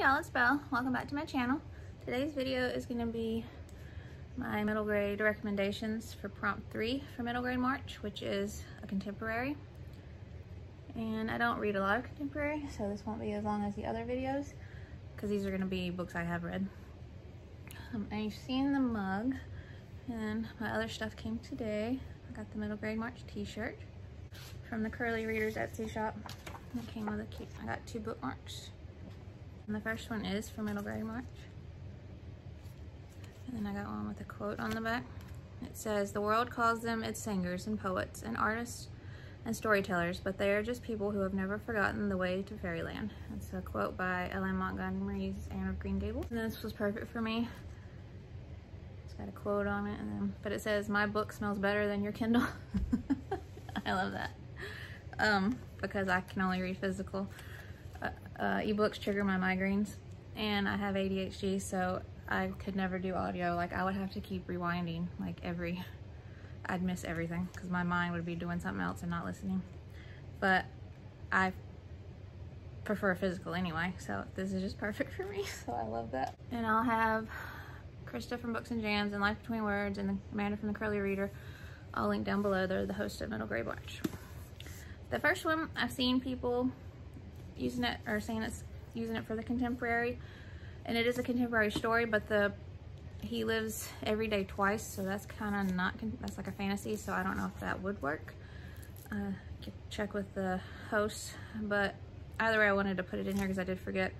y'all, it's Belle. Welcome back to my channel. Today's video is going to be my middle grade recommendations for prompt 3 for middle grade March, which is a contemporary. And I don't read a lot of contemporary, so this won't be as long as the other videos because these are going to be books I have read. And you've seen the mug, and my other stuff came today. I got the middle grade March t-shirt from the Curly Readers Etsy shop. It came with I got 2 bookmarks. And the first one is for middle grade March. And then I got one with a quote on the back. It says, "The world calls them its singers and poets and artists and storytellers, but they are just people who have never forgotten the way to fairyland." It's a quote by Ellen Montgomery's Anne of Green Gables. And this was perfect for me. It's got a quote on it, but it says, "My book smells better than your Kindle." I love that. Because I can only read physical. Ebooks trigger my migraines, and I have ADHD, so I could never do audio. Like, I would have to keep rewinding, like I'd miss everything because my mind would be doing something else and not listening. But I prefer physical anyway, so this is just perfect for me, so I love that. And I'll have Krista from Books and Jams and Life Between Words and Amanda from the Curly Reader all linked down below. They're the host of Middle Grade March. The first one, I've seen people using it or saying it's using it for the contemporary, and it is a contemporary story, but he lives every day twice, so that's kind of not, that's like a fantasy, so I don't know if that would work. Could check with the host, but either way I wanted to put it in here because I did forget.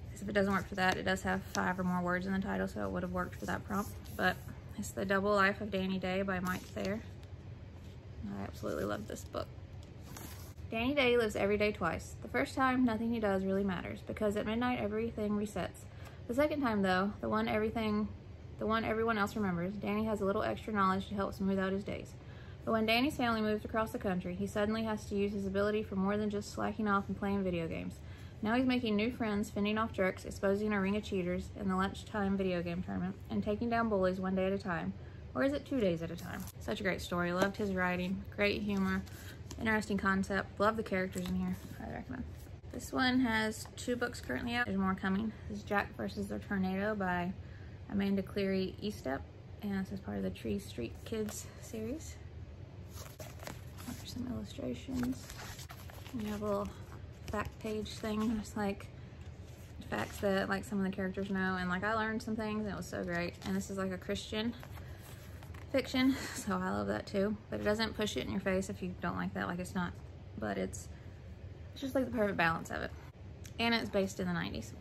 Because if it doesn't work for that, it does have 5 or more words in the title, so it would have worked for that prompt. But it's The Double Life of Danny Day by Mike Thayer. I absolutely love this book. Danny Day lives every day twice. The first time, nothing he does really matters, because at midnight everything resets. The second time, though, the one everyone else remembers, Danny has a little extra knowledge to help smooth out his days. But when Danny's family moves across the country, he suddenly has to use his ability for more than just slacking off and playing video games. Now he's making new friends, fending off jerks, exposing a ring of cheaters in the lunchtime video game tournament, and taking down bullies one day at a time. Or is it 2 days at a time? Such a great story. Loved his writing. Great humor. Interesting concept. Love the characters in here. I recommend. This one has 2 books currently out. There's more coming. This is Jack vs. the Tornado by Amanda Cleary Eastep, and this is part of the Tree Street Kids series. There's some illustrations. We have a little fact page thing. It's like facts that like some of the characters know, and like I learned some things, and it was so great. And this is like a Christian fiction, so I love that too. But it doesn't push it in your face if you don't like that. Like, it's not, but it's just like the perfect balance of it. And it's based in the 90s.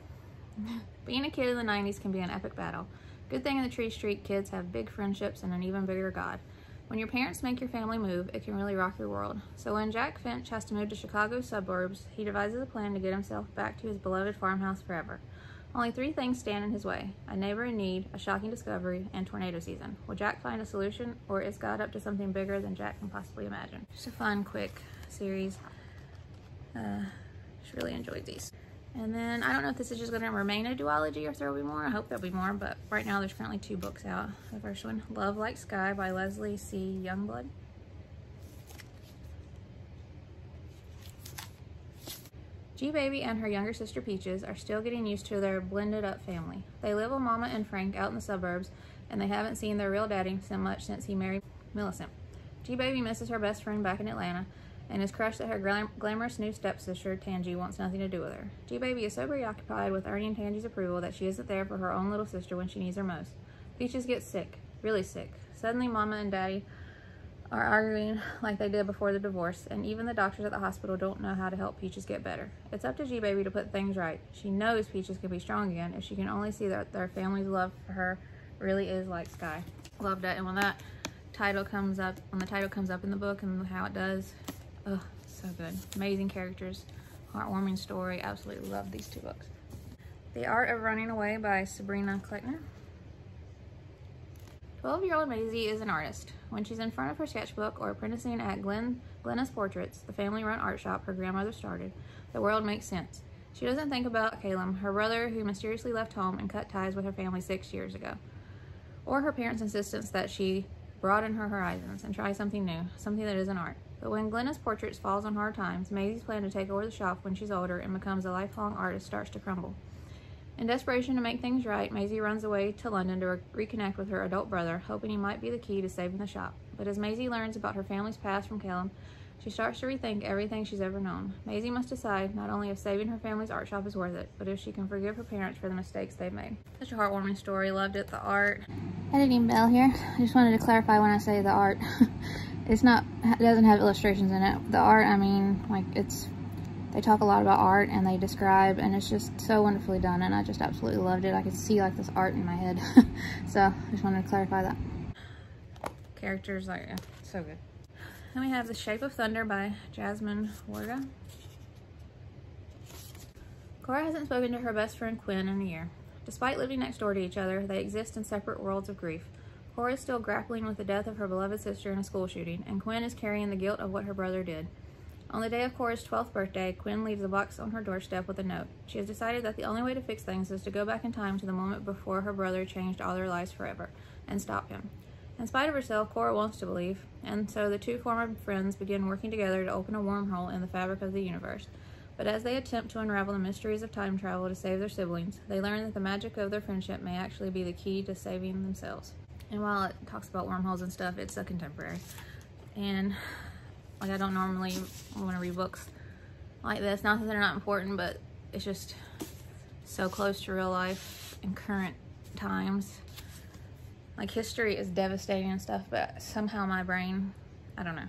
Being a kid in the 90s can be an epic battle. Good thing in the Tree Street Kids have big friendships and an even bigger God. When your parents make your family move, it can really rock your world. So when Jack Finch has to move to Chicago's suburbs, he devises a plan to get himself back to his beloved farmhouse forever. Only 3 things stand in his way: a neighbor in need, a shocking discovery, and tornado season. Will Jack find a solution, or is God up to something bigger than Jack can possibly imagine? Just a fun, quick series. Just really enjoyed these. And then, I don't know if this is just going to remain a duology or if there will be more. I hope there'll be more, but right now there's currently 2 books out. The first one, Love Like Sky by Leslie C. Youngblood. G-Baby and her younger sister Peaches are still getting used to their blended up family. They live with Mama and Frank out in the suburbs, and they haven't seen their real daddy so much since he married Millicent. G-Baby misses her best friend back in Atlanta, and is crushed that her glamorous new stepsister, Tangy, wants nothing to do with her. G-Baby is so preoccupied with earning Tangy's approval that she isn't there for her own little sister when she needs her most. Peaches gets sick, really sick. Suddenly, Mama and Daddy are arguing like they did before the divorce, and even the doctors at the hospital don't know how to help Peaches get better. It's up to G-Baby to put things right. She knows Peaches can be strong again if she can only see that their family's love for her really is like sky. Loved it. And when that title comes up, in the book and how it does, oh, so good. Amazing characters, heartwarming story. Absolutely love these 2 books. The Art of Running Away by Sabrina Kleckner. 12-year-old Maisie is an artist. When she's in front of her sketchbook or apprenticing at Glenna's Portraits, the family-run art shop her grandmother started, the world makes sense. She doesn't think about Caleb, her brother who mysteriously left home and cut ties with her family 6 years ago, or her parents' insistence that she broaden her horizons and try something new, something that isn't art. But when Glenna's portraits falls on hard times, Maisie's plan to take over the shop when she's older and becomes a lifelong artist starts to crumble. In desperation to make things right, Maisie runs away to London to reconnect with her adult brother, hoping he might be the key to saving the shop. But as Maisie learns about her family's past from Callum, she starts to rethink everything she's ever known. Maisie must decide not only if saving her family's art shop is worth it, but if she can forgive her parents for the mistakes they've made. Such a heartwarming story. Loved it. The art. Editing bell here. I just wanted to clarify when I say the art. It doesn't have illustrations in it. The art, I mean, like, they talk a lot about art and they describe, and it's just so wonderfully done, and I just absolutely loved it. I could see like this art in my head. So I just wanted to clarify that. Characters, like, so good. Then we have The Shape of Thunder by Jasmine Warga. Cora hasn't spoken to her best friend Quinn in a year. Despite living next door to each other, they exist in separate worlds of grief. Cora is still grappling with the death of her beloved sister in a school shooting, and Quinn is carrying the guilt of what her brother did. On the day of Cora's 12th birthday, Quinn leaves a box on her doorstep with a note. She has decided that the only way to fix things is to go back in time to the moment before her brother changed all their lives forever, and stop him. In spite of herself, Cora wants to believe, and so the two former friends begin working together to open a wormhole in the fabric of the universe. But as they attempt to unravel the mysteries of time travel to save their siblings, they learn that the magic of their friendship may actually be the key to saving themselves. And while it talks about wormholes and stuff, it's a contemporary. And like, I don't normally want to read books like this. Not that they're not important, but it's just so close to real life and current times. Like, history is devastating and stuff, but somehow my brain, I don't know.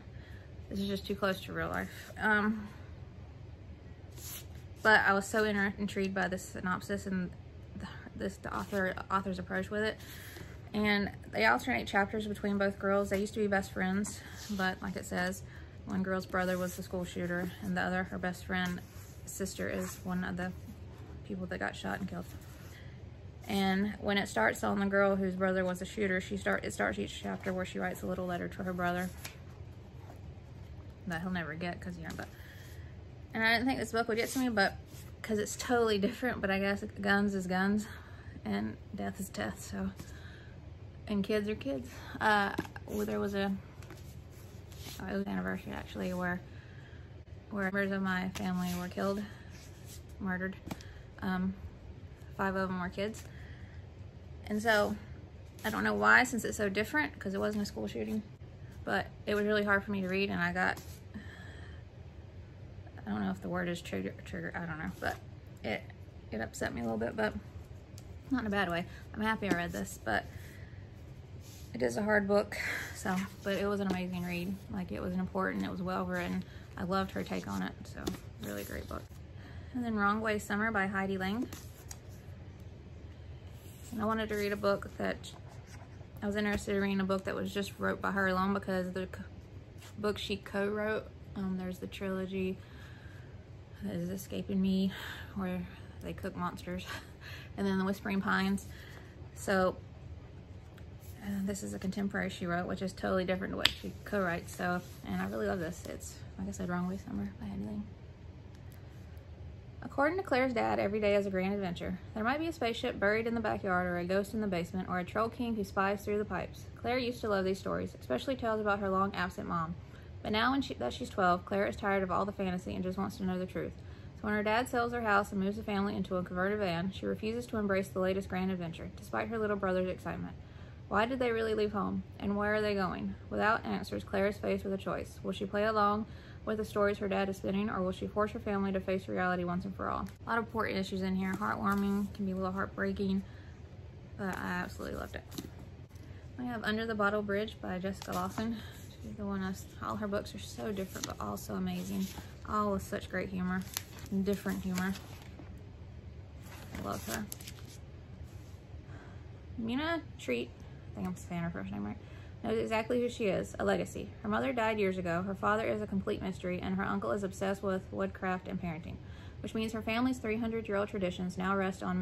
This is just too close to real life. But I was so intrigued by the synopsis and the author's approach with it. And they alternate chapters between both girls. They used to be best friends, but like it says, one girl's brother was the school shooter, and the other, her best friend, sister, is one of the people that got shot and killed. And when it starts on the girl whose brother was a shooter, it starts each chapter where she writes a little letter to her brother that he'll never get because, you know, and I didn't think this book would get to me, but because it's totally different, but I guess guns is guns and death is death, so, and kids are kids. Well, there was it was an anniversary actually where members of my family were killed, murdered. 5 of them were kids. And so, I don't know why, since it's so different, because it wasn't a school shooting, but it was really hard for me to read, and I don't know if the word is trigger, I don't know, but it upset me a little bit, but not in a bad way. I'm happy I read this, but it is a hard book, so, but it was an amazing read. Like, it was important, it was well written. I loved her take on it, so really great book. And then Wrong Way Summer by Heidi Lang. And I wanted to read a book that I was interested in reading, a book that was just wrote by her alone, because the book she co-wrote, there's the trilogy that is escaping me, where they cook monsters, and then The Whispering Pines. So this is a contemporary she wrote, which is totally different to what she co-writes. So, and I really love this. It's, like I said, Wrong Way Summer by Heidi Lang. According to Claire's dad, every day is a grand adventure. There might be a spaceship buried in the backyard, or a ghost in the basement, or a troll king who spies through the pipes. Claire used to love these stories, especially tales about her long-absent mom. But now that she's 12, Claire is tired of all the fantasy and just wants to know the truth. So when her dad sells their house and moves the family into a converted van, she refuses to embrace the latest grand adventure, despite her little brother's excitement. Why did they really leave home? And where are they going? Without answers, Claire is faced with a choice. Will she play along with the stories her dad is spinning, or will she force her family to face reality once and for all? A lot of important issues in here. Heartwarming, can be a little heartbreaking, but I absolutely loved it. I have Under the Bottle Bridge by Jessica Lawson. She's the one all her books are so different, but also amazing. All with such great humor and different humor. I love her. Mina Treat, I think I'm saying her first name right, knows exactly who she is, a legacy. Her mother died years ago, her father is a complete mystery, and her uncle is obsessed with woodcraft and parenting, which means her family's 300-year-old traditions now rest on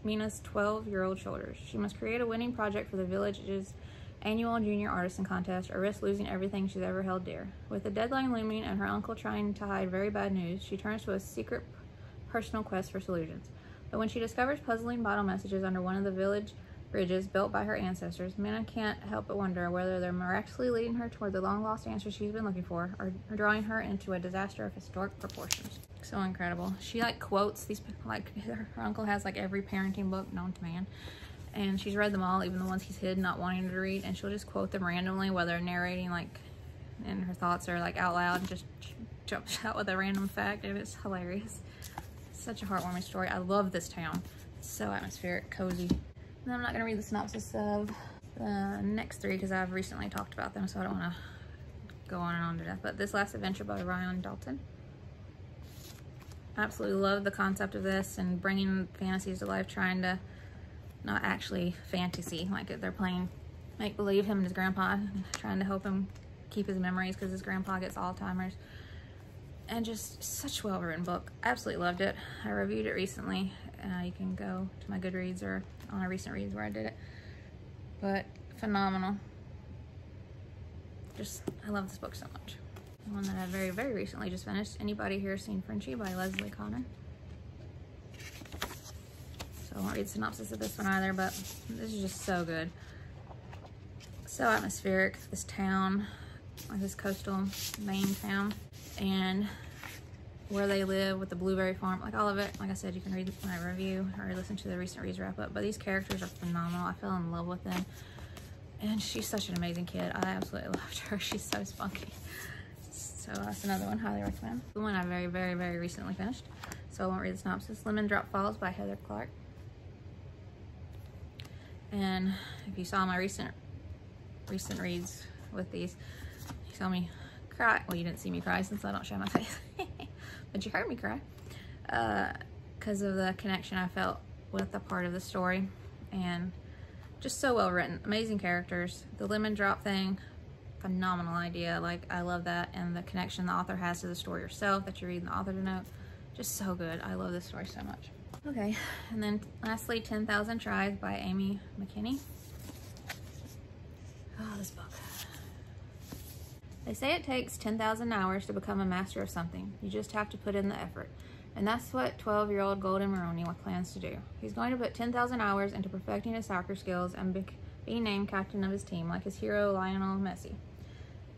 Mina's 12-year-old shoulders. She must create a winning project for the village's annual junior artisan contest, or risk losing everything she's ever held dear. With the deadline looming and her uncle trying to hide very bad news, she turns to a secret personal quest for solutions. But when she discovers puzzling bottle messages under one of the village bridges built by her ancestors, Mina can't help but wonder whether they're miraculously leading her toward the long-lost answer she's been looking for, or drawing her into a disaster of historic proportions. So incredible. She like quotes these, like her uncle has like every parenting book known to man, and she's read them all, even the ones he's hid not wanting to read, and she'll just quote them randomly while they're narrating, like, and her thoughts are like out loud, and just jumps out with a random fact, and it's hilarious. Such a heartwarming story. I love this town. It's so atmospheric, cozy. And I'm not going to read the synopsis of the next three because I've recently talked about them, so I don't want to go on and on to death. But This Last Adventure by Dalton. Absolutely love the concept of this and bringing fantasies to life, trying to not actually fantasy, like they're playing make-believe, him and his grandpa, trying to help him keep his memories because his grandpa gets Alzheimer's. And just such a well-written book. Absolutely loved it. I reviewed it recently. You can go to my Goodreads or on a recent reads where I did it. But phenomenal. Just, I love this book so much. The one that I very, very recently just finished. Anybody here seen Frenchie by Leslie Connor? So I won't read the synopsis of this one either, but this is just so good. So atmospheric. This town, like this coastal Maine town, and where they live with the blueberry farm, like all of it. Like I said, you can read my review or listen to the recent reads wrap up, but these characters are phenomenal. I fell in love with them, and she's such an amazing kid. I absolutely loved her. She's so spunky. So that's another one, highly recommend. The one I very, very, very recently finished, so I won't read the synopsis. Lemon Drop Falls by Heather Clark. And if you saw my recent reads with these, you saw me cry. Well, you didn't see me cry since I don't show my face, but you heard me cry because of the connection I felt with a part of the story, and just so well written. Amazing characters. The lemon drop thing, phenomenal idea. Like, I love that, and the connection the author has to the story herself that you read in the author's note, just so good. I love this story so much. Okay, and then lastly, 10,000 Tries by Amy Mckinney. Oh, this book. They say it takes 10,000 hours to become a master of something. You just have to put in the effort. And that's what 12-year-old Golden Maroney plans to do. He's going to put 10,000 hours into perfecting his soccer skills and being named captain of his team, like his hero Lionel Messi.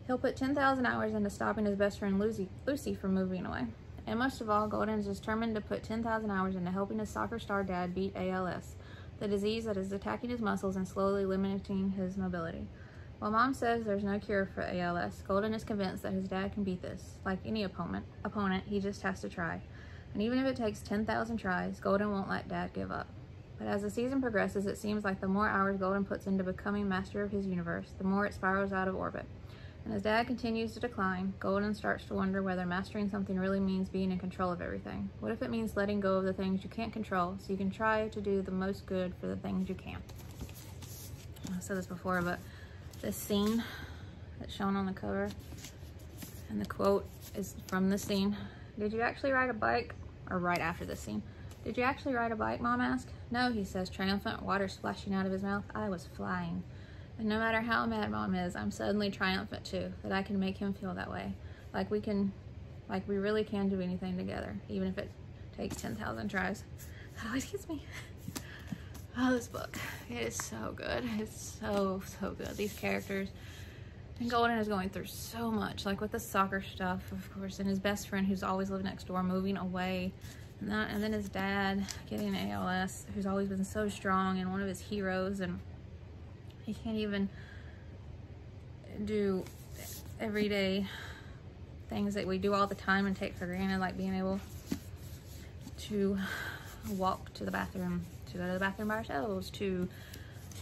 He'll put 10,000 hours into stopping his best friend Lucy from moving away. And most of all, Golden is determined to put 10,000 hours into helping his soccer star dad beat ALS, the disease that is attacking his muscles and slowly limiting his mobility. While Mom says there's no cure for ALS, Golden is convinced that his dad can beat this. Like any opponent, he just has to try. And even if it takes 10,000 tries, Golden won't let Dad give up. But as the season progresses, it seems like the more hours Golden puts into becoming master of his universe, the more it spirals out of orbit. And as Dad continues to decline, Golden starts to wonder whether mastering something really means being in control of everything. What if it means letting go of the things you can't control so you can try to do the most good for the things you can? I've said this before, but this scene that's shown on the cover, and the quote is from this scene. Did you actually ride a bike? Or right after this scene. Did you actually ride a bike, Mom asked. No, he says, triumphant, water splashing out of his mouth. I was flying. And no matter how mad Mom is, I'm suddenly triumphant too, that I can make him feel that way. Like we really can do anything together, even if it takes 10,000 tries. That always gets me. Oh, this book. It is so good. It's so, so good. These characters. And Golden is going through so much, like with the soccer stuff, of course, and his best friend who's always lived next door moving away. And then his dad getting ALS, who's always been so strong and one of his heroes, and he can't even do everyday things that we do all the time and take for granted, like being able to walk to the bathroom, to go to the bathroom by ourselves, to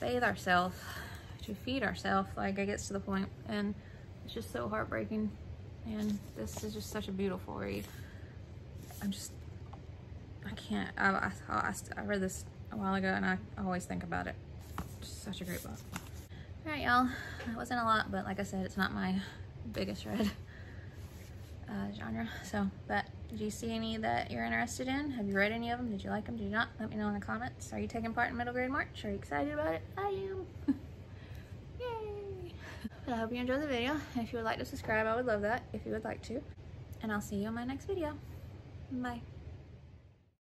bathe ourselves, to feed ourselves. Like, it gets to the point, and it's just so heartbreaking. And this is just such a beautiful read. I can't, I read this a while ago, and I always think about it. Just such a great book. All right, y'all, that wasn't a lot, but like I said, it's not my biggest read genre. So, but did you see any that you're interested in? Have you read any of them? Did you like them? Did you not? Let me know in the comments. Are you taking part in middle grade March? Are you excited about it? I am. Yay! But I hope you enjoyed the video. And if you would like to subscribe, I would love that if you would like to. And I'll see you in my next video. Bye.